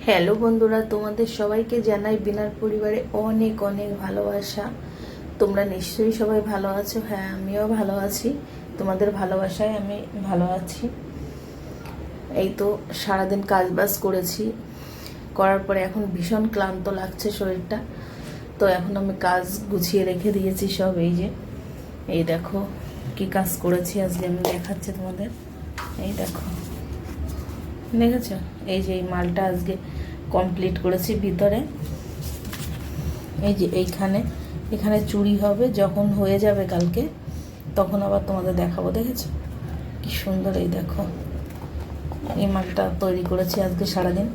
Hello বন্ধুরা, তোমাদের সবাইকে জানাই বিনার পরিবারে অনেক অনেক ভালোবাসা। তোমরা নিশ্চয়ই সবাই ভালো আছো। হ্যাঁ, আমিও ভালো আছি, তোমাদের ভালোবাসায় আমি ভালো আছি। এই তো সারাদিন কাজ বাজ করেছি, করার পরে এখন ভীষণ ক্লান্ত লাগছে শরীরটা। তো এখন আমি কাজ গুছিয়ে রেখে দিয়েছি সব। এই দেখো কি কাজ করেছি আজকে, আমি দেখাচ্ছি তোমাদের। এই দেখো, দেখেছ? এই মালটা আজকে কমপ্লিট করেছি ভিতরে। এখানে চুড়ি হবে, যখন হয়ে যাবে কালকে তখন আবার তোমাদের দেখাবো। দেখেছো কি সুন্দর? এই দেখো, এই মালটা তৈরি করেছি আজকে সারাদিন।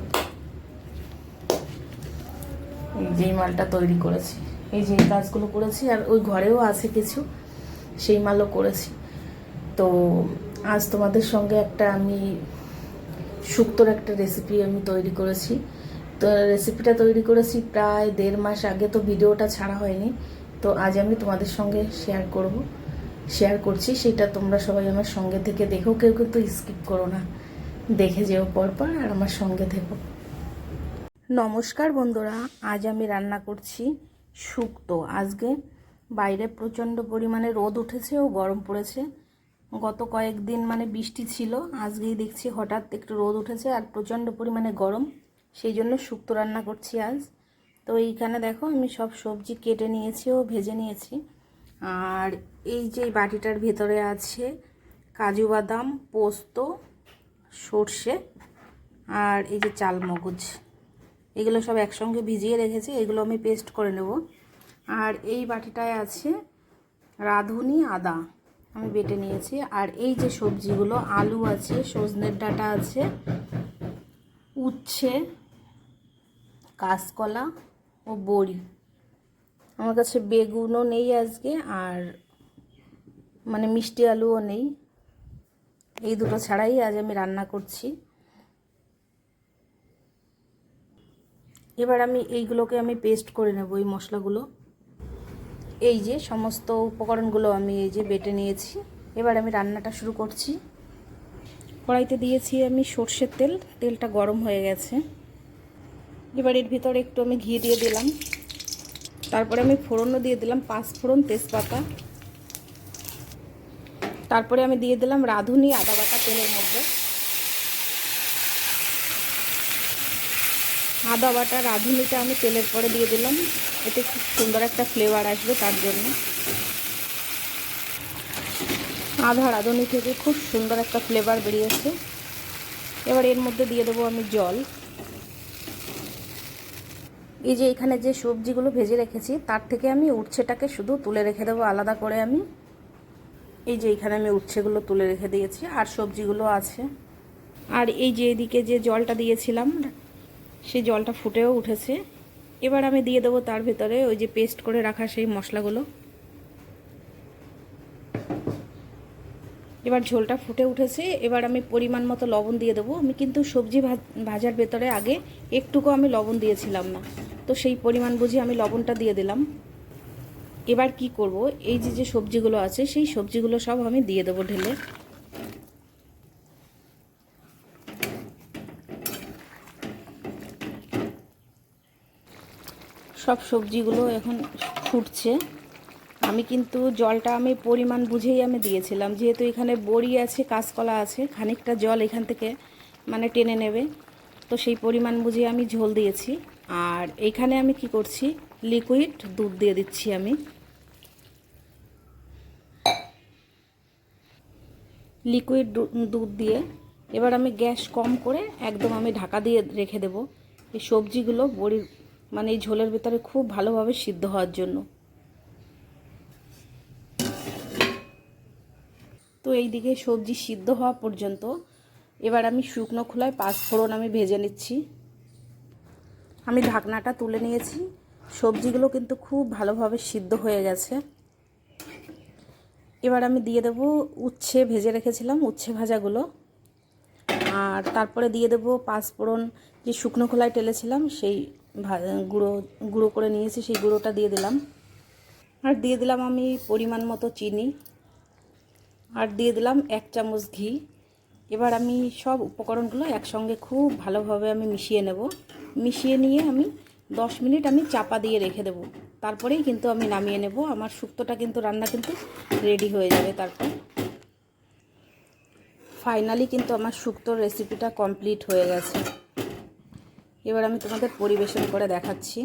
এই মালটা তৈরি করেছি, এই কাজগুলো করেছি। আর ওই ঘরেও আছে কিছু, সেই মালও করেছি। তো আজ তোমাদের সঙ্গে আমি শুক্তোর একটা রেসিপি আমি তৈরি করেছি। তো রেসিপিটা তৈরি করেছি প্রায় 1.5 মাস আগে, তো ভিডিওটা ছাড়া হয়নি। তো আজ আমি তোমাদের সঙ্গে শেয়ার করছি। সেটা তোমরা সবাই আমার সঙ্গে থেকে দেখো, কেউ কিন্তু স্কিপ করো না, দেখে যেও পরপর আর আমার সঙ্গে থেকো। নমস্কার বন্ধুরা, আজ আমি রান্না করছি শুক্তো। আজকে বাইরে প্রচণ্ড পরিমাণে রোদ উঠেছে ও গরম পড়েছে। গত কয়েকদিন বৃষ্টি ছিল, আজকেই দেখছি হঠাৎ একটু রোদ উঠেছে আর প্রচণ্ড পরিমাণে গরম, সেই জন্য শুক্তো রান্না করছি আজ। তো এইখানে দেখো আমি সব সবজি কেটে নিয়েছি ও ভেজে নিয়েছি। আর এই যে বাটিটার ভেতরে আছে কাজু বাদাম, পোস্ত, সর্ষে আর এই যে চালমগজ, এগুলো সব একসঙ্গে ভিজিয়ে রেখেছি, এগুলো আমি পেস্ট করে নেব। আর এই বাটিটায় আছে রাঁধুনি আদা, আমি বেটে নিয়েছি। আর এই যে সবজিগুলো, আলু আছে, সজনের ডাঁটা আছে, উচ্ছে, কাঁচকলা ও বড়ি। আমার কাছে বেগুনও নেই আজকে, আর মিষ্টি আলুও নেই। এই দুটো ছাড়াই আজ আমি রান্না করছি। এবার আমি এইগুলোকে পেস্ট করে নেব, এই মশলাগুলো। এই যে সমস্ত উপকরণগুলো আমি বেটে নিয়েছি। এবার আমি রান্নাটা শুরু করছি। কড়াইতে দিয়েছি আমি সর্ষের তেল, তেলটা গরম হয়ে গেছে। এবার এর ভিতরে একটু আমি ঘি দিয়ে দিলাম। তারপরে আমি ফোড়নও দিয়ে দিলাম, 5 ফোড়ন, তেজপাতা। তারপরে আমি দিয়ে দিলাম রাঁধুনি আদা বাটা তেলের মধ্যে। আদা বাটা রাঁধুনিটা আমি তেলের পরে দিয়ে দিলাম, এতে খুব সুন্দর একটা ফ্লেভার আসবে তার জন্য। আদা রাঁধুনি থেকে খুব সুন্দর একটা ফ্লেভার বেরিয়েছে। এবার এর মধ্যে দিয়ে দেবো আমি জল। এই যে এখানে যে সবজিগুলো ভেজে রেখেছি তার থেকে আমি উচ্ছেটাকে শুধু তুলে রেখে দেবো আলাদা করে। আমি এই যে এখানে আমি উচ্ছেগুলো তুলে রেখে দিয়েছি, আর সবজিগুলো আছে। আর এই যে এদিকে যে জলটা দিয়েছিলাম সেই জলটা ফুটেও উঠেছে। এবার আমি দিয়ে দেবো তার ভিতরে ওই যে পেস্ট করে রাখা সেই মশলাগুলো। এবার ঝোলটা ফুটে উঠেছে, এবার আমি পরিমাণ মতো লবণ দিয়ে দেবো। আমি কিন্তু সবজি ভাজার ভেতরে আগে একটুকু আমি লবণ দিয়েছিলাম না, তো সেই পরিমাণ বুঝে আমি লবণটা দিয়ে দিলাম। এবার কি করব, এই যে সবজিগুলো আছে সেই সবজিগুলো সব আমি দিয়ে দেবো ঢেলে। সব সবজিগুলো এখন ফুটছে। আমি কিন্তু জলটা পরিমাণ বুঝেই আমি দিয়েছিলাম, যেহেতু এখানে বড়ি আছে, কাঁচকলা আছে, খানিকটা জল এখান থেকে টেনে নেবে, তো সেই পরিমাণ বুঝে আমি ঝোল দিয়েছি। আর এইখানে আমি কি করছি, লিকুইড দুধ দিয়ে দিচ্ছি আমি। লিকুইড দুধ দিয়ে এবার আমি গ্যাস কম করে একদম আমি ঢাকা দিয়ে রেখে দেব এই সবজিগুলো বড়ির এই ঝোলের ভিতরে খুব ভালোভাবে সিদ্ধ হওয়ার জন্য। তো এই দিকে সবজি সিদ্ধ হওয়া পর্যন্ত এবার আমি শুকনো খোলায় 5 ফোড়ন আমি ভেজে নিচ্ছি। আমি ঢাকনাটা তুলে নিয়েছি, সবজিগুলো কিন্তু খুব ভালোভাবে সিদ্ধ হয়ে গেছে। এবার আমি দিয়ে দেবো উচ্ছে ভেজে রেখেছিলাম, উচ্ছে ভাজাগুলো। আর তারপরে দিয়ে দেবো 5 ফোড়ন যে শুকনো খোলায় টেলেছিলাম সেই গুঁড়ো করে নিয়েছি, সেই গুঁড়োটা দিয়ে দিলাম। আর দিয়ে দিলাম আমি পরিমাণ মতো চিনি, আর দিয়ে দিলাম 1 চামচ ঘি। এবার আমি সব উপকরণগুলো একসঙ্গে খুব ভালোভাবে আমি মিশিয়ে নেব। মিশিয়ে নিয়ে আমি 10 মিনিট আমি চাপা দিয়ে রেখে দেবো, তারপরেই কিন্তু আমি নামিয়ে নেব। আমার শুক্তোটা কিন্তু রান্না কিন্তু রেডি হয়ে যাবে। তারপর ফাইনালি কিন্তু আমার শুক্তোর রেসিপিটা কমপ্লিট হয়ে গেছে। এবার আমি তোমাদের পরিবেশন করে দেখাচ্ছি।